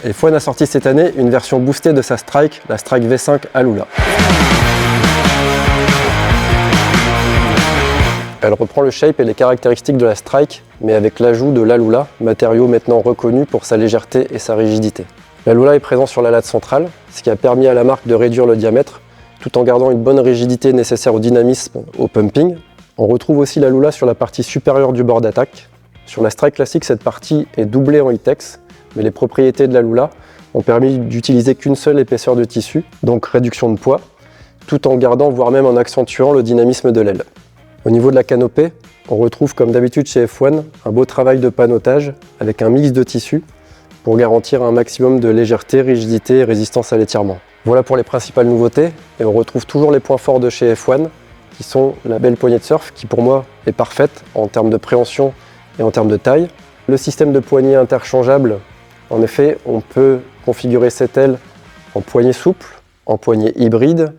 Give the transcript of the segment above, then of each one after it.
F1 a sorti cette année une version boostée de sa Strike, la Strike V5 Alula. Elle reprend le shape et les caractéristiques de la Strike, mais avec l'ajout de l'Alula, matériau maintenant reconnu pour sa légèreté et sa rigidité. L'Alula est présent sur la latte centrale, ce qui a permis à la marque de réduire le diamètre, tout en gardant une bonne rigidité nécessaire au dynamisme, au pumping. On retrouve aussi l'Alula sur la partie supérieure du bord d'attaque. Sur la Strike classique, cette partie est doublée en E-TEX, mais les propriétés de l'Alula ont permis d'utiliser qu'une seule épaisseur de tissu, donc réduction de poids, tout en gardant, voire même en accentuant le dynamisme de l'aile. Au niveau de la canopée, on retrouve comme d'habitude chez F1 un beau travail de panotage avec un mix de tissus pour garantir un maximum de légèreté, rigidité et résistance à l'étirement. Voilà pour les principales nouveautés et on retrouve toujours les points forts de chez F1 qui sont la belle poignée de surf qui pour moi est parfaite en termes de préhension et en termes de taille. Le système de poignée interchangeable, en effet, on peut configurer cette aile en poignée souple, en poignée hybride,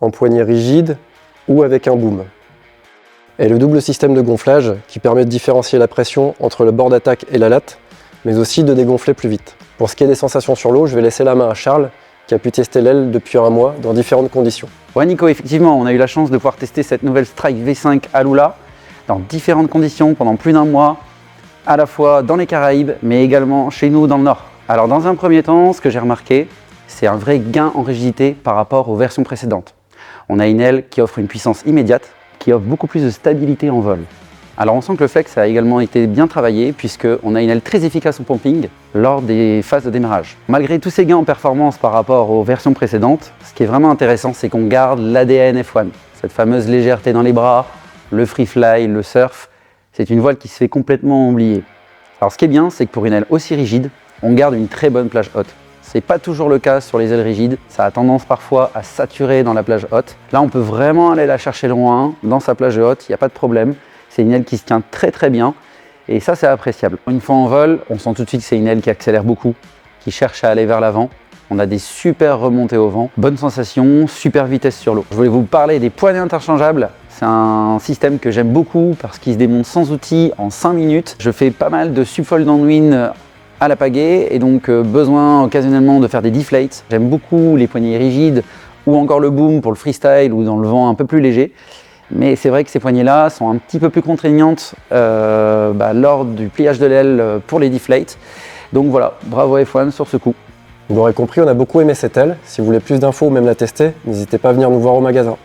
en poignée rigide ou avec un boom. Et le double système de gonflage qui permet de différencier la pression entre le bord d'attaque et la latte, mais aussi de dégonfler plus vite. Pour ce qui est des sensations sur l'eau, je vais laisser la main à Charles qui a pu tester l'aile depuis un mois dans différentes conditions. Ouais Nico, effectivement, on a eu la chance de pouvoir tester cette nouvelle Strike V5 Alula dans différentes conditions pendant plus d'un mois, à la fois dans les Caraïbes, mais également chez nous dans le Nord. Alors dans un premier temps, ce que j'ai remarqué, c'est un vrai gain en rigidité par rapport aux versions précédentes. On a une aile qui offre une puissance immédiate, qui offre beaucoup plus de stabilité en vol. Alors on sent que le flex a également été bien travaillé puisqu'on a une aile très efficace en pumping lors des phases de démarrage. Malgré tous ces gains en performance par rapport aux versions précédentes, ce qui est vraiment intéressant, c'est qu'on garde l'ADN F1. Cette fameuse légèreté dans les bras, le free fly, le surf, c'est une voile qui se fait complètement oublier. Alors ce qui est bien, c'est que pour une aile aussi rigide, on garde une très bonne plage haute. C'est pas toujours le cas sur les ailes rigides, ça a tendance parfois à saturer dans la plage haute. Là, on peut vraiment aller la chercher loin, dans sa plage haute, il n'y a pas de problème. C'est une aile qui se tient très bien et ça, c'est appréciable. Une fois en vol, on sent tout de suite que c'est une aile qui accélère beaucoup, qui cherche à aller vers l'avant. On a des super remontées au vent, bonne sensation, super vitesse sur l'eau. Je voulais vous parler des poignées interchangeables. C'est un système que j'aime beaucoup parce qu'il se démonte sans outils en 5 minutes. Je fais pas mal de subfold downwind à la pagaie et donc besoin occasionnellement de faire des deflates. J'aime beaucoup les poignées rigides ou encore le boom pour le freestyle ou dans le vent un peu plus léger. Mais c'est vrai que ces poignées-là sont un petit peu plus contraignantes lors du pliage de l'aile pour les deflates. Donc voilà, bravo F1 sur ce coup. Vous l'aurez compris, on a beaucoup aimé cette aile. Si vous voulez plus d'infos ou même la tester, n'hésitez pas à venir nous voir au magasin.